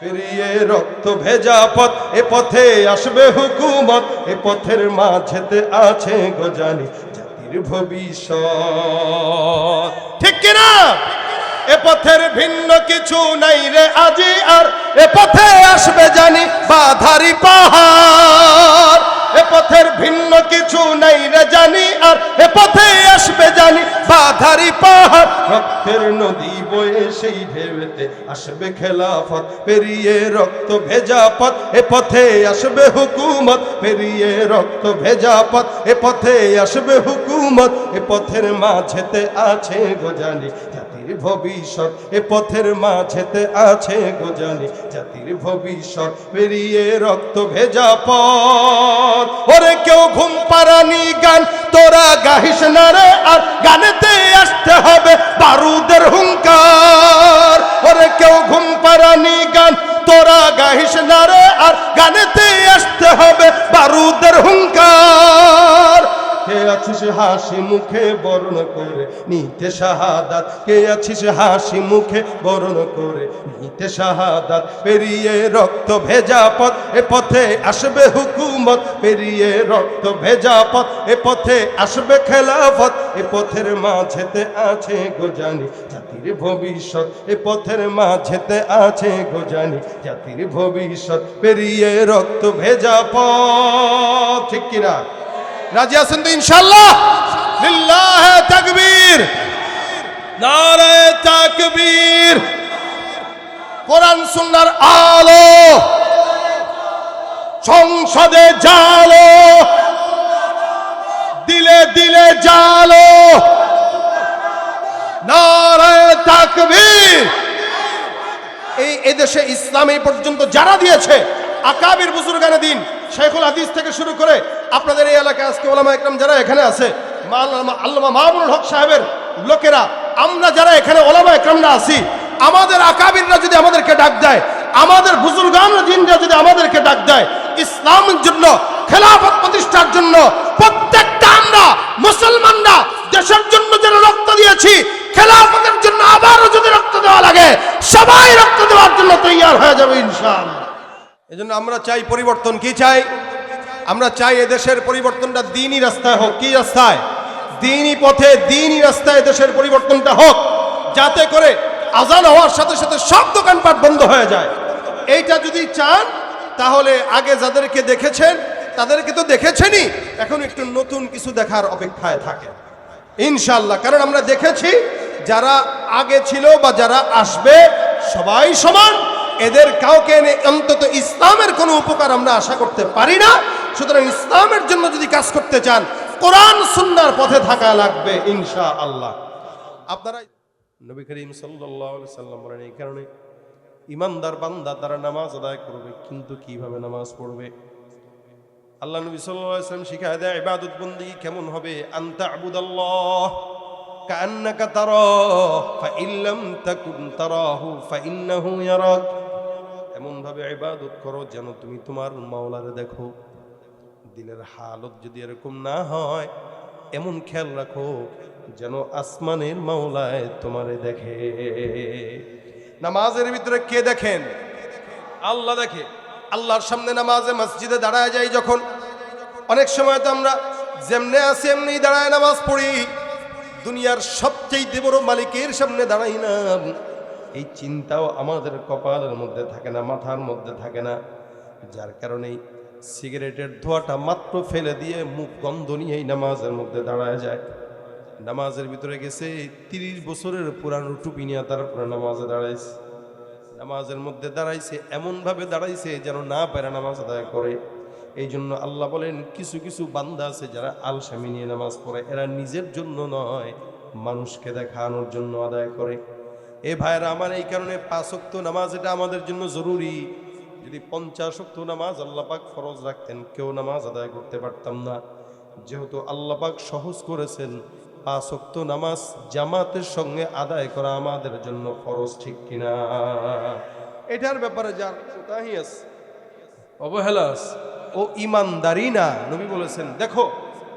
পেরিয়ে রক্ত ভেজা পথ, এ পথে আসবে হুকুমত, এ পথের মাঝেতে আছে গজানি জাতির ভবিষ্যৎ। ঠিক কিনা? এ পথের ভিন্ন কিছু নাই রে আজি আর, এ পথে আসবে জানি বাধারি পাহাড়। এ পথের ভিন্ন কিছু নাই রে জানি আর, এ পথে আসবে জানি বাধারি পাহাড়। রক্তের নদী বয়ে সেই ঢেউতে আসবে খেলাফত, পেরিয়ে রক্ত ভেজা পথ, এ পথে আসবে হুকুমত, পেরিয়ে রক্ত ভেজা পথ, এ পথে আসবে হুকুমত, এ পথের মাঝেতে আছে গজানি জাতির ভবিষ্যৎ, এ পথের মাঝেতে আছে গজানি জাতির ভবিষ্যৎ। পেরিয়ে রক্ত ভেজা পথ, ওরে কেউ ঘুম পাড়ানি গান তোরা গাহিস না রে আর, গানেতে আসতে হবে বারুদের হুঙ্কার। ওরে কেউ ঘুম পাড়ানি গান তোরা গাহিস না রে আর, গানেতে আসতে হবে বারুদের হুঙ্কার। কে আছিস হাসি মুখে বরণ করে নিতে শাহাদাত, কে আছিস হাসি মুখে বরণ করে নিতে শাহাদাত। পেরিয়ে রক্ত ভেজা পথ, এ পথে আসবে হুকুমত, পেরিয়ে রক্ত ভেজা পথ, এ পথে আসবে খেলাফত, এ পথের মাঝেতে আছে গজানি জাতির ভবিষ্যৎ, এ পথের মাঝেতে আছে গজানি জাতির ভবিষ্যৎ। পেরিয়ে রক্ত ভেজা পথ। ঠিক কিনা? রাজি আছেন তো ইনশাআল্লাহ? লিল্লাহে তাকবীর, নারে তাকবীর। কোরআন সুন্নাহর আলো সংসদে জালো, দিলে দিলে জালো, নারে তাকবীর। এই এদেশে ইসলাম এই পর্যন্ত যারা দিয়েছে, আকাবির বুজুর্গানে দিন, শেখুল হাদিস থেকে শুরু করে আপনাদের এই এলাকায় আজকে ওলামা একরাম যারা এখানে আছে, আল্লামা মামুনুল হক সাহেবের লোকেরা, আমরা যারা এখানে ওলামা একরামরা আছি, আমাদের আকাবিররা যদি আমাদেরকে ডাক দেয়, আমাদের বুজুর্গান জিনরা যদি আমাদেরকে ডাক দেয় ইসলামের জন্য, খেলাফত প্রতিষ্ঠার জন্য, প্রত্যেকটা আমরা মুসলমানরা দেশের জন্য যারা রক্ত দিয়েছি, খেলাফতের জন্য আবারও যদি রক্ত দেওয়া লাগে, সবাই রক্ত দেওয়ার জন্য তৈয়ার হয়ে যাবে ইনশাআল্লাহ। এজন্য আমরা চাই পরিবর্তন। কি চাই? আমরা চাই এদেশের পরিবর্তনটা দ্বীনি রাস্তায় হোক। কি রাস্তায়? দ্বীনি পথে, দ্বীনি রাস্তায় দেশের পরিবর্তনটা হোক, যাতে করে আজান হওয়ার সাথে সাথে সব দোকানপাট বন্ধ হয়ে যায়। এইটা যদি চান তাহলে আগে যাদেরকে দেখেছেন তাদেরকে তো দেখেছেনই, এখন একটু নতুন কিছু দেখার অপেক্ষায় থাকে ইনশাআল্লাহ। কারণ আমরা দেখেছি যারা আগে ছিল বা যারা আসবে সবাই সমান, এদের কাউকে এনে অন্তত ইসলামের কোনো উপকার আমরা আশা করতে পারি না। সুতরাং ইসলামের জন্য যদি কাজ করতে চান, কোরআন সুন্নাহর পথে থাকা লাগবে ইনশাআল্লাহ। আপনারা নবী করিম সাল্লাল্লাহু আলাইহি সাল্লাম বলেন, এই কারণে ইমানদার বান্দা তারা নামাজ আদায় করবে, কিন্তু কিভাবে নামাজ পড়বে? আল্লাহ নবী সাল্লাল্লাহু আলাইহি সাল্লাম শিখায় দেয় ইবাদত বন্দেগী কেমন হবে। আনতা আবুদাল্লাহ কাআন্নাকা তারাহু ফাইন লাম তাকুন তারাহু ফাইন্নাহু ইয়ারাক। এমন ভাবে ইবাদত করো যেন তুমি তোমার মাওলারে দেখো। দিলের হালত যদি এরকম না হয়, এমন খেয়াল রাখো যেন আসমানের মাওলায় তোমারে দেখে। নামাজের ভিতরে কে দেখেন? আল্লাহ দেখে। আল্লাহর সামনে নামাজে মসজিদে দাঁড়ায় যাই যখন, অনেক সময় তো আমরা যেমনে আসি এমনি দাঁড়ায় নামাজ পড়ি, দুনিয়ার সবচেয়ে বড় মালিকের সামনে দাঁড়াই না, এই চিন্তাও আমাদের কপালের মধ্যে থাকে না, মাথার মধ্যে থাকে না। যার কারণে সিগারেটের ধোঁয়াটা মাত্র ফেলে দিয়ে মুখ গন্ধ নিয়েই নামাজের মধ্যে দাঁড়ায় যায়। নামাজের ভিতরে গেছে 30 বছরের পুরানো টুপি নিয়ে তারপরে নামাজে দাঁড়াইছে। নামাজের মধ্যে দাঁড়াইছে, এমনভাবে দাঁড়াইছে যেন না পারে নামাজ আদায় করে। এই জন্য আল্লাহ বলেন, কিছু কিছু বান্দা আছে যারা আলসামি নিয়ে নামাজ পড়ে, এরা নিজের জন্য নয় মানুষকে দেখানোর জন্য আদায় করে। এ ভাইরা আমার, এই কারণে 5 ওয়াক্ত নামাজ এটা আমাদের জন্য জরুরি। যদি 50 ওয়াক্ত নামাজ আল্লাহ পাক ফরজ রাখতেন, কেউ নামাজ আদায় করতে পারতাম না। যেহেতু আল্লাহ পাক সহজ করেছেন, 5 ওয়াক্ত নামাজ জামাতের সঙ্গে আদায় করা আমাদের জন্য ফরজ। ঠিক কিনা? এটার ব্যাপারে যার কোথায় আছে, অবহেলা আছে, ও ইমানদারি না। নবী বলেছেন, দেখো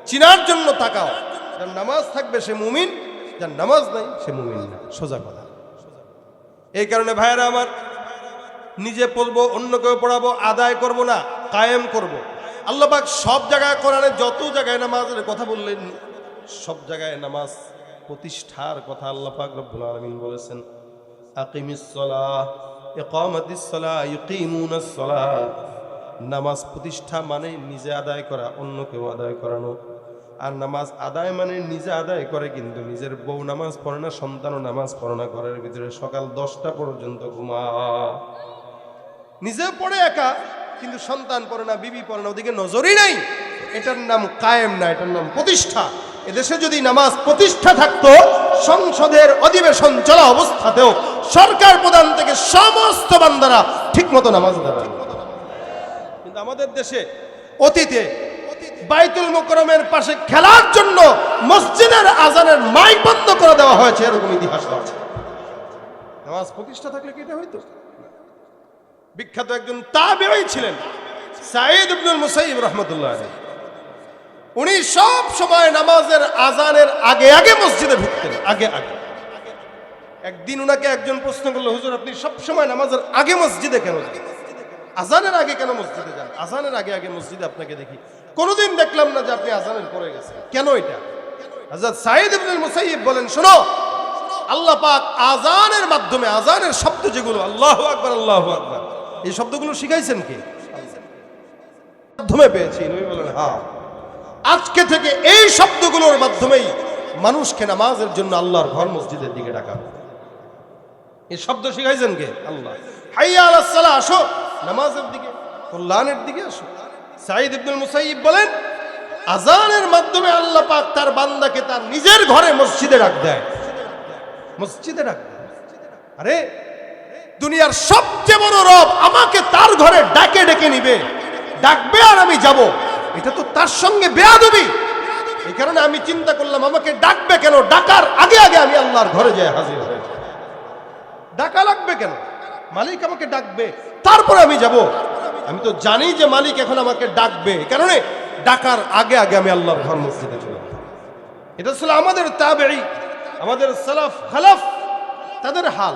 চিনার জন্য তাকাও, যার নামাজ থাকবে সে মুমিন, যার নামাজ নাই সে মুমিন না। সোজা কথা। এই কারণে ভাইয়েরা আমার, নিজে পড়বো, অন্য কেউ পড়াবো, আদায় করব না, কায়েম করব। আল্লাহ পাক সব জায়গায় কোরআনে যত জায়গায় নামাজের কথা বললেন, সব জায়গায় নামাজ প্রতিষ্ঠার কথা আল্লাহ পাক রব্বুল আলামিন বলেছেন। আকিমিস সালাহ, ইকামাতিস সালাহ, ইউকিমুনাস সালাহ। নামাজ প্রতিষ্ঠা মানে নিজে আদায় করা, অন্য কেউ আদায় করানো। আর নামাজ আদায় মানে নিজে আদায় করে, কিন্তু নিজের বউ নামাজ পড়ে না, সন্তানও নামাজ পড়ে না, ঘরের ভিতরে সকাল 10টা পর্যন্ত ঘুমা। নিজে পড়ে একা, কিন্তু সন্তান পড়ে না, বিবি পড়ে না, ওদিকে নজরই নাই। এটার নাম কায়েম না, এটার নাম প্রতিষ্ঠা। এদেশে যদি নামাজ প্রতিষ্ঠা থাকতো, সংসদের অধিবেশন চলা অবস্থাতেও সরকার প্রধান থেকে সমস্ত বান্দারা ঠিক মতো নামাজ আদায়। কিন্তু আমাদের দেশে অতীতে বাইতুল মুকাররমের পাশে খেলার জন্য মসজিদের আজানের মাইক বন্ধ করে দেওয়া হয়েছে, এরকম ইতিহাস আছে। নামাজ প্রতিষ্ঠা থাকলে কি এটা হইতো? বিখ্যাত একজন তাবেঈ ছিলেন সাঈদ ইবনুল মুসাইয়িব রাহমাতুল্লাহ আলাইহি। উনি সব সময় নামাজের আজানের আগে আগে মসজিদে ঢুকতেন, আগে আগে। একদিন উনাকে একজন প্রশ্ন করলো, হুজুর আপনি সব সময় নামাজের আগে মসজিদে কেন যান? আজানের আগে কেন মসজিদে যান? আজানের আগে আগে মসজিদে আপনাকে দেখি, কোনোদিন দেখলাম না যে আপনি আজানের পরে গেছেন, কেন এটা? হযরত সাঈদ ইবনুল মুসাইয়িব বলেন, শোনো, আল্লাহ পাক আজানের মাধ্যমে, আজানের শব্দ যেগুলো আল্লাহু আকবার আল্লাহু আকবার, এই শব্দগুলো শিখাইছেন কে? মাধ্যমে পেয়েছি। নবী বলেন, হ্যাঁ, আজকে থেকে এই শব্দগুলোর মাধ্যমেই মানুষকে নামাজের জন্য আল্লাহর ঘর মসজিদের দিকে ডাকা। এই শব্দ শিখাইছেন কে? আল্লাহ। হাইয়া আলাস সালাহ, আসো নামাজের দিকে, কল্যাণের দিকে আসো। সাঈদ ইবনুল মুসাইয়িব বলেন, আজানের মাধ্যমে আল্লাহ পাক তার বান্দাকে তার নিজের ঘরে মসজিদে ডাক দেয়, মসজিদে ডাক দেয়। আরে দুনিয়ার সবচেয়ে বড় রব আমাকে তার ঘরে ডাকে ডেকে নিবে, ডাকবে আর আমি যাব, এটা তো তার সঙ্গে বেয়াদবি। এই কারণে আমি চিন্তা করলাম, আমাকে ডাকবে কেন? ডাকার আগে আগে আমি আল্লাহর ঘরে যাই হাজির হয়ে। ডাকা লাগবে কেন? মালিক আমাকে ডাকবে, তারপরে আমি যাব। আমি তো জানি যে মালিক এখন আমাকে ডাকবে, এই কারণে ডাকার আগে আগে আমি আল্লাহর ঘর মসজিদে চলে যাব। এটা ছিল আমাদের তাবেঈ, আমাদের সালাফ খালাফ, তাদের হাল।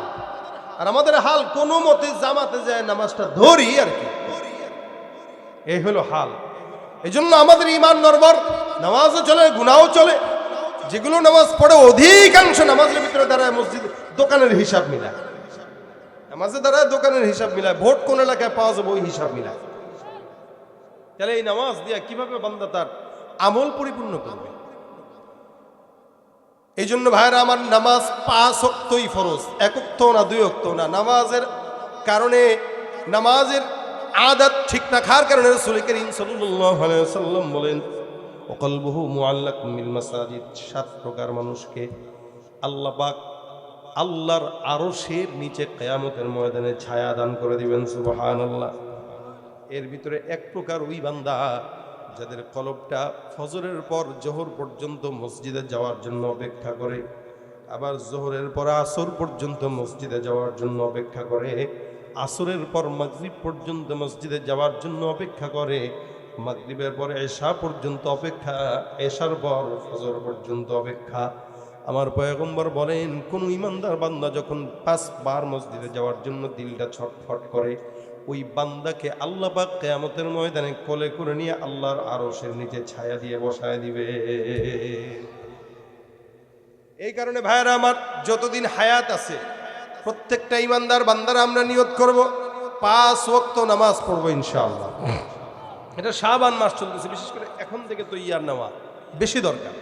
আর আমাদের হাল কোনো মতে জামাতে যায় নামাজটা ধরি আর কি, এই হলো হাল। এই জন্য আমাদের ইমান নরবর, নামাজও চলে, গুনাহও চলে। যেগুলো নামাজ পড়ে অধিকাংশ নামাজের ভিতরে দাঁড়ায় মসজিদ দোকানের হিসাব মিলায়, নামাজে দাঁড়ায় দোকানের হিসাব মিলায়, ভোট কোন এলাকায় পাওয়া যাবে ওই হিসাব মিলায়। তাহলে এই নামাজ দিয়ে কিভাবে বান্দা তার আমল পরিপূর্ণ করবে? এই জন্য ভাইরা আমার, নামাজ 5 ওয়াক্তই ফরজ, 1 ওয়াক্ত না, 2 ওয়াক্ত না। নামাজের কারণে, নামাজের আদত ঠিক রাখার কারণে রাসূল করিম সাল্লাল্লাহু আলাইহি ওয়াসাল্লাম বলেন, ওয়াকলবুহু মুআল্লাকুম বিল মাসাজিদ। 7 প্রকার মানুষকে আল্লাহ পাক আল্লাহর আরশের নিচে কিয়ামতের ময়দানে ছায়া দান করে দিবেন, সুবহানাল্লাহ। এর ভিতরে 1 প্রকার ওই বান্দা যাদের কলবটা ফজরের পর জোহর পর্যন্ত মসজিদে যাওয়ার জন্য অপেক্ষা করে, আবার জোহরের পর আসর পর্যন্ত মসজিদে যাওয়ার জন্য অপেক্ষা করে, আসরের পর মাগরিব পর্যন্ত মসজিদে যাওয়ার জন্য অপেক্ষা করে, মাগরিবের পর এশা পর্যন্ত অপেক্ষা, এশার পর ফজর পর্যন্ত অপেক্ষা। আমার পয়গম্বর বলেন, কোন ইমানদার বান্দা যখন 5 বার মসজিদে যাওয়ার জন্য দিলটা ছটফট করে, ওই বান্দাকে আল্লাহ পাক কিয়ামতের ময়দানে কোলে করে নিয়ে আল্লাহর আরশের নিচে ছায়া দিয়ে বসায় দিবে। এই কারণে ভাইরা আমার, যতদিন হায়াত আছে প্রত্যেকটা ইমানদার বান্দারা আমরা নিয়ত করব 5 ওয়াক্ত নামাজ পড়বো ইনশাআল্লাহ। এটা শাবান মাস চলতেছে, বিশেষ করে এখন থেকে তো ইয়ার নেওয়া বেশি দরকার।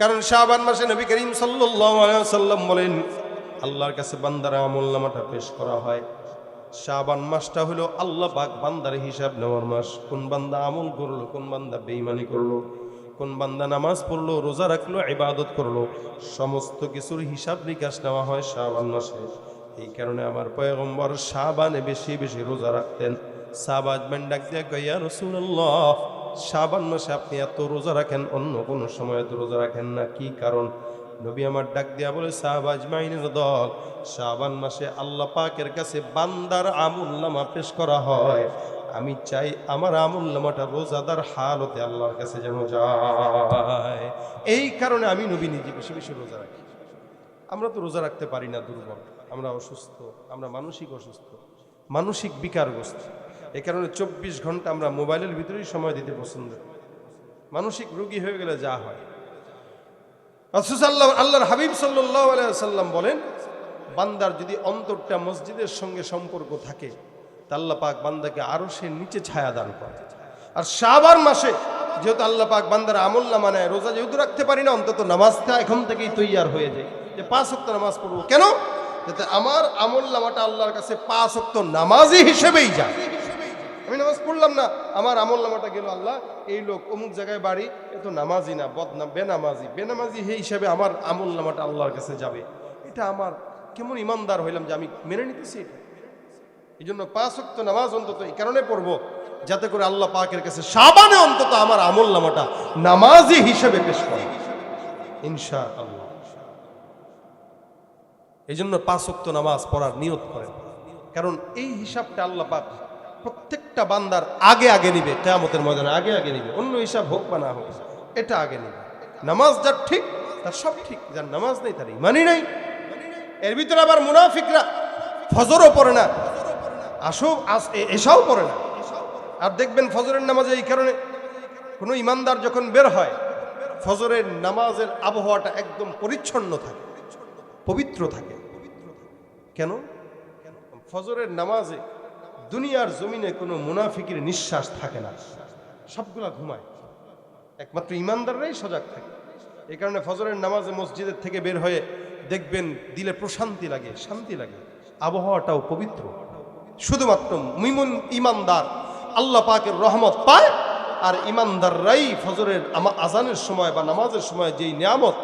কারণ শাবান মাসে নবী করিম সাল্লাল্লাহু আলাইহি ওয়াসাল্লাম বলেন, আল্লাহর কাছে বান্দার আমলনামাটা পেশ করা হয়। শাবান মাসটা হলো আল্লাহ পাক বান্দার হিসাব নেওয়ার মাস। কোন বান্দা আমল করলো, কোন বান্দা বেঈমানি করলো, কোন বান্দা নামাজ পড়লো, রোজা রাখলো, ইবাদত করলো, সমস্ত কিছুর হিসাব নিকাশ নেওয়া হয় শাবান মাসে। এই কারণে আমার পয়গম্বর শাবানে বেশি বেশি রোজা রাখতেন। সাহাবা ডাক দিয়ে কয়, ইয়া রাসূলুল্লাহ, শাবান মাসে আপনি এত রোজা রাখেন, অন্য কোন সময় এত রোজা রাখেন না, কি কারণ? নবী আমার ডাক দিয়া বলে, সাহাবা আজমাইনের দল, শাবান মাসে আল্লাহ পাকের কাছে বান্দার আমলনামা পেশ করা হয়। আমি চাই আমার আমলনামাটা রোজাদার হালতে আল্লাহর কাছে যেন যায়। এই কারণে আমি নবী নিজে বেশি বেশি রোজা রাখি। আমরা তো রোজা রাখতে পারি না, দুর্বল, আমরা অসুস্থ, আমরা মানসিক অসুস্থ। মানসিক বিকারগ্রস্ত। এ কারণে 24 ঘন্টা আমরা মোবাইলের ভিতরেই সময় দিতে পছন্দ করি। মানসিক রোগী হয়ে গেলে যা হয়, আল্লাহর হাবিব সাল্লাল্লাহু আলাইহি ওয়াসাল্লাম বলেন, বান্দার যদি অন্তরটা মসজিদের সঙ্গে সম্পর্ক থাকে তা আল্লাহ পাক বান্দাকে আরশের নিচে ছায়া দান করে। আর শাবান মাসে যেহেতু আল্লাহ পাক বান্দার আমলনামা নেয়, রোজা যেহেতু রাখতে পারি না, অন্তত নামাজটা এখন থেকেই তৈয়ার হয়ে যায় যে 5 ওয়াক্ত নামাজ পড়বো। কেন? যাতে আমার আমলনামাটা আল্লাহর কাছে 5 ওয়াক্ত নামাজি হিসেবেই যায়। আমি নামাজ পড়লাম না, আমার আমলনামাটা গেল, আল্লাহ এই লোক অমুক জায়গায় বাড়ি, এ তো নামাজি না, বদনাম, বেনামাজি হিসেবে আমার আমলনামাটা আল্লাহর কাছে যাবে। এটা আমার কেমন ইমানদার হইলাম যে আমি মেনে নিতেছি এটা। এই জন্য 5 ওয়াক্ত নামাজ অন্তত এই কারণে পড়বো যাতে করে আল্লাহ পাকের কাছে শাবানে অন্তত আমার আমলনামাটা নামাজি হিসেবে পেশ করে ইনশাআল্লাহ। এই জন্য 5 ওয়াক্ত নামাজ পড়ার নিয়ত করেন, কারণ এই হিসাবটা আল্লাহ পাক প্রত্যেকটা বান্দার আগে আগে নিবে, কিয়ামতের ময়দানে আগে আগে নিবে। অন্য হিসাব হোক বা না হোক, এটা আগে নিবে। নামাজ যার ঠিক তার সব ঠিক, যার নামাজ নেই তার ঈমানই নাই। এর ভিতরে আবার মুনাফিকরা ফজরও পড়ে না, এশাও পড়ে না। আর দেখবেন ফজরের নামাজে এই কারণে কোনো ইমানদার যখন বের হয়, ফজরের নামাজের আবহাওয়াটা একদম পরিচ্ছন্ন থাকে, পবিত্র থাকে। কেন? ফজরের নামাজে দুনিয়ার জমিনে কোনো মুনাফিকের নিঃশ্বাস থাকে না, সবগুলা ঘুমায়, একমাত্র ইমানদাররাই সজাগ থাকে। এই কারণে ফজরের নামাজে মসজিদের থেকে বের হয়ে দেখবেন দিলে প্রশান্তি লাগে, শান্তি লাগে, আবহাওয়াটাও পবিত্র। শুধুমাত্র ইমানদার আল্লাহ পাকের রহমত পায়, আর ইমানদাররাই ফজরের আজানের সময় বা নামাজের সময় যেই নিয়ামত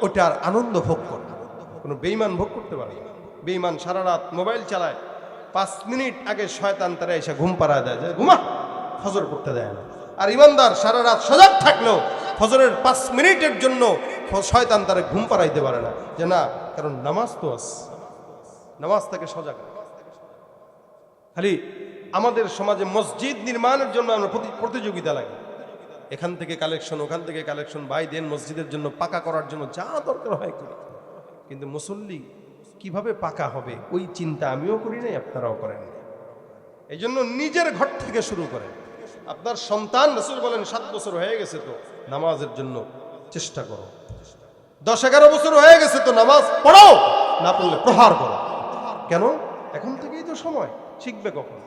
ওটার আনন্দ ভোগ করে। কোনো বেঈমান ভোগ করতে পারে না। বেঈমান সারা রাত মোবাইল চালায়, 5 মিনিট আগে শয়তান তারা এসে ঘুম পাড়ায় দেয়, যে ঘুমা, ফজর পড়তে দেয় না। আর ইমানদার সারা রাত সজাগ থাকলেও ফজরের 5 মিনিটের জন্য শয়তান তারা ঘুম পাড়াইতে পারে না, যে না, কারণ নামাজ তো আছে, নামাজ তাকে সজাগ। খালি আমাদের সমাজে মসজিদ নির্মাণের জন্য আমরা প্রতিযোগিতা লাগে, এখান থেকে কালেকশন, ওখান থেকে কালেকশন, ভাই দেন মসজিদের জন্য পাকা করার জন্য যা দরকার হয় করি। কিন্তু মুসল্লি কিভাবে পাকা হবে ওই চিন্তা আমিও করি নাই, আপনারাও করেন। এই জন্য নিজের ঘর থেকে শুরু করেন। আপনার সন্তান, রাসূল বলেন 7 বছর হয়ে গেছে তো নামাজের জন্য চেষ্টা করো, 10-11 বছর হয়ে গেছে তো নামাজ পড়ো, না পড়লে প্রহার করো। কেন? এখন থেকেই তো সময়, শিখবে কখন?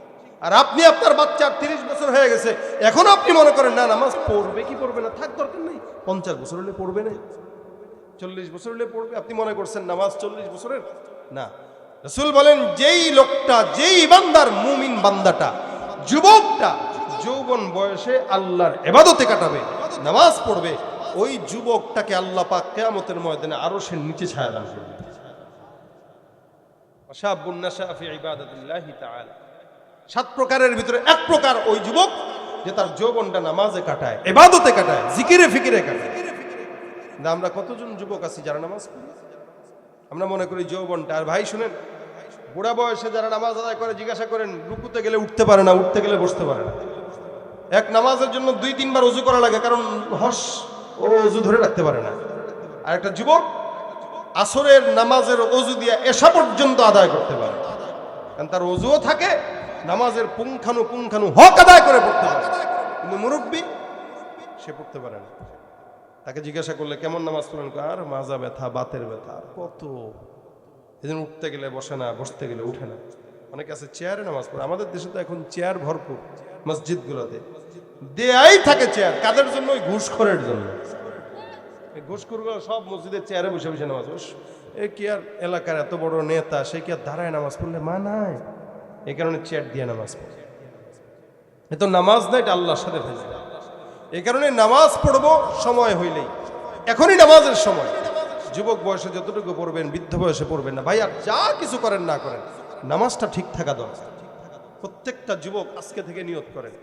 আর আপনি আপনার বাচ্চার 30 বছর হয়ে গেছে, এখন আপনি মনে করেন না নামাজ পড়বে কি পড়বে না, থাক, দরকার নেই, 50 বছর হলে পড়বে না, 40 বছর হলে পড়বে। আপনি মনে করছেন নামাজ 40 বছরের না। রাসূল বলেন যেই লোকটা, যেই ইমানদার মুমিন বান্দাটা, যুবকটা যৌবন বয়সে আল্লাহর ইবাদতে কাটাবে, নামাজ পড়বে, ওই যুবকটাকে আল্লাহ পাক কিয়ামতের ময়দানে আরশের নিচে ছায়া দান করবে। শাবুন নাশা ফি ইবাদাতিল্লাহি তাআলা, 7 প্রকারের ভিতরে 1 প্রকার ওই যুবক যে তার যৌবনটা নামাজে কাটায়, ইবাদতে কাটায়, জিকিরে ফিকিরে কাটায়। না, আমরা কতজন যুবক আছি যারা নামাজ পড়ি? আমরা মনে করি যৌবনটা। আর ভাই শুনেন, বুড়া বয়সে যারা নামাজ আদায় করে জিজ্ঞাসা করেন, রুকুতে গেলে উঠতে পারে না, উঠতে গেলে বসতে পারে না। এক নামাজের জন্য 2-3 বার ওযু করা লাগে, কারণ ও ওযু ধরে রাখতে পারে না। আর একটা যুবক আসরের নামাজের ওযু দিয়ে এশা পর্যন্ত আদায় করতে পারে, কারণ তার ওযুও থাকে, নামাজের পুঙ্খানু হক আদায় করে পড়তে পারে। কিন্তু মুরব্বী সে পড়তে পারে না। তাকে জিজ্ঞাসা করলে কেমন নামাজ পড়েন, আর মাজা ব্যথা, বাতের ব্যথা, আর কত। এজন্য উঠতে গেলে বসে না, বসতে গেলে উঠে না। অনেকে আছে চেয়ারে নামাজ পড়ে। আমাদের দেশে তো এখন চেয়ার ভরপুর, মসজিদগুলোতে দেয়াই থাকে চেয়ার। কাদের জন্য? ওই ঘুষখোরের জন্য। ঘুষখোরগুলো সব মসজিদের চেয়ারে বসে বসে নামাজ পড়ে। এ কি আর এলাকার এত বড় নেতা, সে কি আর দাঁড়ায় নামাজ পড়লে মা নাই? এই কারণে চেয়ার দিয়ে নামাজ পড়ে। এ তো নামাজ না, এটা আল্লাহর সাথে ফেসলা। এই কারণে নামাজ পড়বো সময় হইলেই, এখনই নামাজের সময়। যুবক বয়সে যতটুকু পড়বেন, বৃদ্ধ বয়সে পড়বেন না। ভাই আর যা কিছু করেন না করেন, নামাজটা ঠিক থাকা দরকার। প্রত্যেকটা যুবক আজকে থেকে নিয়ত করেন,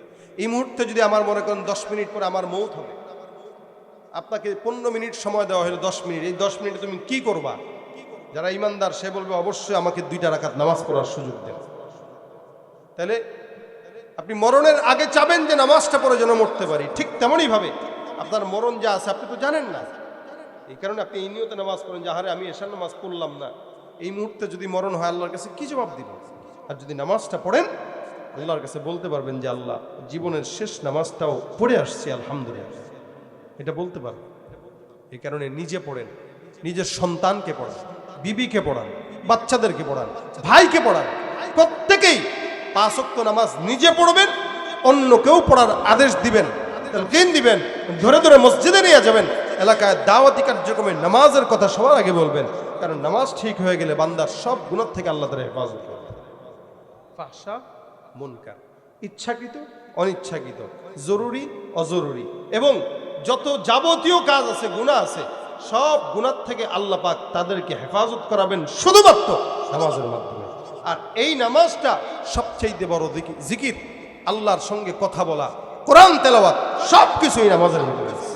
এই মুহূর্তে যদি আমার মনে করেন 10 মিনিট পরে আমার মৌত হবে, আপনাকে 15 মিনিট সময় দেওয়া হলো, 10 মিনিট, এই 10 মিনিটে তুমি কি করবা? যারা ইমানদার সে বলবে অবশ্যই আমাকে 2টা রাকাত নামাজ পড়ার সুযোগ দেন। তাহলে আপনি মরণের আগে চাবেন যে নামাজটা পড়ে যেন মরতে পারি। ঠিক তেমনই ভাবে আপনার মরণ যা আছে আপনি তো জানেন না, এই কারণে আপনি এই নিয়তে নামাজ পড়েন যে আরে আমি এশার নামাজ পড়লাম না, এই মুহূর্তে যদি মরণ হয় আল্লাহর কাছে কি জবাব দিব? আর যদি নামাজটা পড়েন আল্লাহর কাছে বলতে পারবেন যে আল্লাহ জীবনের শেষ নামাজটাও পড়ে আসছি আলহামদুলিল্লাহ, এটা বলতে পারবেন। এই কারণে নিজে পড়েন, নিজের সন্তানকে পড়ান, বিবিকে পড়ান, বাচ্চাদেরকে পড়ান, ভাইকে পড়ান, প্রত্যেকেই 5 ওয়াক্ত নামাজ নিজে পড়বেন, অন্য কেউ পড়ার আদেশ দিবেন, তালকিন দিবেন, ধরে ধরে মসজিদে নিয়ে যাবেন, এলাকায় দাওয়াতি কার্যক্রমে নামাজের কথা সবার আগে বলবেন। কারণ নামাজ ঠিক হয়ে গেলে বান্দার সব গুনাহ থেকে আল্লাহ তাআলা হেফাজত করবেন। ফাহশা মুনকার, ইচ্ছাকৃত অনিচ্ছাকৃত, জরুরি অজরুরি এবং যত যাবতীয় কাজ আছে, গুনাহ আছে, সব গুনাহ থেকে আল্লাহ পাক তাদেরকে হেফাজত করাবেন শুধুমাত্র নামাজের মাধ্যমে। আর এই নামাজটা সবচেয়ে বড় জিকির, আল্লাহর সঙ্গে কথা বলা, কোরআন তেলাওয়াত, সবকিছুই নামাজের মধ্যে আছে।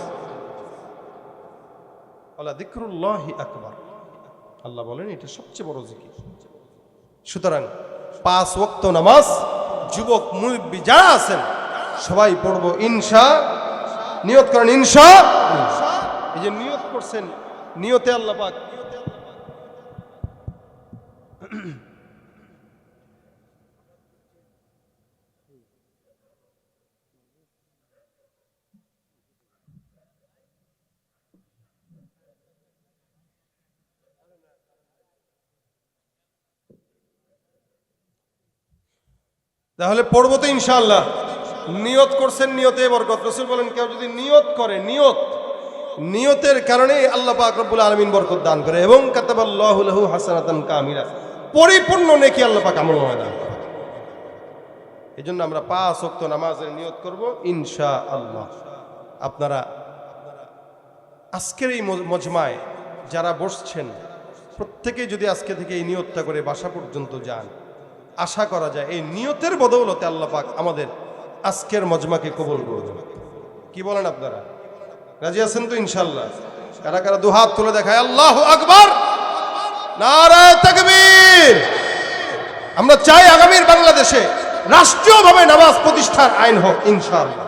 আল্লাহ যিকরুল্লাহি আকবার, আল্লাহ বলেন এটা সবচেয়ে বড় জিকির। সুতরাং 5 ওয়াক্ত নামাজ যুবক মুরব্বী যারা আছেন সবাই পড়বো ইনশা। নিয়ত করেন ইনশা। এই যে নিয়ত করছেন, নিয়তে আল্লাহ পাক তাহলে পড়বো তো ইনশাআল্লাহ। নিয়ত করছেন, নিয়তে বরকত। রাসূল বলেন কেউ যদি নিয়ত করে, নিয়তের কারণে আল্লাহ পাক রব্বুল আলামিন বরকত দান করে এবং কাতাবাল্লাহু লাহু হাসানাতান কামিলা, পরিপূর্ণ নেকি আল্লাহ পাক আমলনামায় দান করে। এজন্য আমরা 5 ওয়াক্ত নামাজের নিয়ত করব ইনশাআল্লাহ। আপনারা আজকের এই মজমায় যারা বসছেন প্রত্যেকেই যদি আজকে থেকে এই নিয়তটা করে বাসা পর্যন্ত যান, আশা করা যায় এই নিয়তের বদৌলতে আল্লাহ পাক আমাদের আজকের মজমাকে কবুল করবেন। কি বলেন আপনারা? রাজি আছেন তো ইনশাআল্লাহ? কারা কারা দুহাত তুলে দেখায় আল্লাহু আকবার, নারায়ে তাকবীর। আমরা চাই আগামীর বাংলাদেশে রাষ্ট্রীয়ভাবে নামাজ প্রতিষ্ঠার আইন হোক ইনশাআল্লাহ।